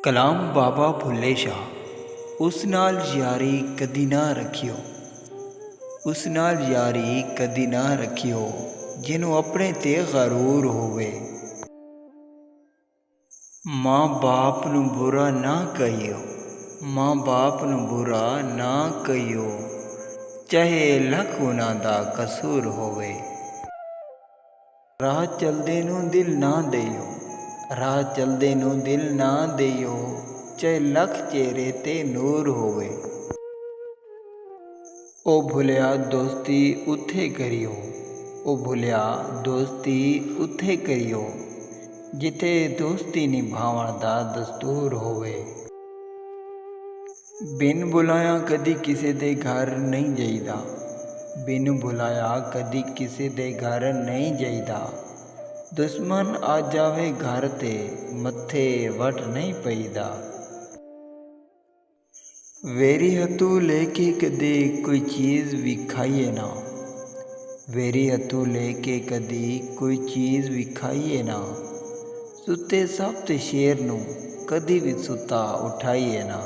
ਕਲਾਮ ਬਾਬਾ ਭੁੱਲੇ ਸ਼ਾਹ। ਉਸ ਨਾਲ ਯਾਰੀ ਕਦੀ ਨਾ ਰੱਖਿਓ, ਉਸ ਨਾਲ ਯਾਰੀ ਕਦੀ ਨਾ ਰੱਖਿਓ, ਜਿਹਨੂੰ ਆਪਣੇ 'ਤੇ ਗਰੂਰ ਹੋਵੇ। ਮਾਂ ਬਾਪ ਨੂੰ ਬੁਰਾ ਨਾ ਕਹੀਓ, ਮਾਂ ਬਾਪ ਨੂੰ ਬੁਰਾ ਨਾ ਕਹੀਓ, ਚਾਹੇ ਲੱਖ ਉਹਨਾਂ ਦਾ ਕਸੂਰ ਹੋਵੇ। ਰਾਹ ਚਲਦੇ ਨੂੰ ਦਿਲ ਨਾ ਦੇਈਓ, ਰਾਹ ਚਲਦੇ ਨੂੰ ਦਿਲ ਨਾ ਦੇਈਓ, ਚਾਹੇ ਲੱਖ ਚਿਹਰੇ 'ਤੇ ਨੂਰ ਹੋਵੇ। ਉਹ ਭੁੱਲਿਆ ਦੋਸਤੀ ਉੱਥੇ ਕਰਿਓ, ਉਹ ਭੁੱਲਿਆ ਦੋਸਤੀ ਉੱਥੇ ਕਰਿਓ, ਜਿੱਥੇ ਦੋਸਤੀ ਨਿਭਾਉਣ ਦਾ ਦਸਤੂਰ ਹੋਵੇ। ਬਿਨ ਬੁਲਾਇਆ ਕਦੀ ਕਿਸੇ ਦੇ ਘਰ ਨਹੀਂ ਜਾਈਦਾ, ਬਿਨ ਬੁਲਾਇਆ ਕਦੀ ਕਿਸੇ ਦੇ ਘਰ ਨਹੀਂ ਜਾਈਦਾ। ਦੁਸ਼ਮਣ ਆ ਜਾਵੇ ਘਰ 'ਤੇ ਮੱਥੇ ਵੱਟ ਨਹੀਂ ਪਈਦਾ। ਵੈਰੀ ਹੱਥੋਂ ਲੈ ਕੇ ਕਦੇ ਕੋਈ ਚੀਜ਼ ਵੀ ਖਾਈਏ ਨਾ, ਵੈਰੀ ਹੱਥੋਂ ਲੈ ਕੇ ਕਦੀ ਕੋਈ ਚੀਜ਼ ਵੀ ਖਾਈਏ ਨਾ। ਸੁੱਤੇ ਸਭ ਤੇ ਸ਼ੇਰ ਨੂੰ ਕਦੀ ਵੀ ਸੁੱਤਾ ਉਠਾਈਏ ਨਾ।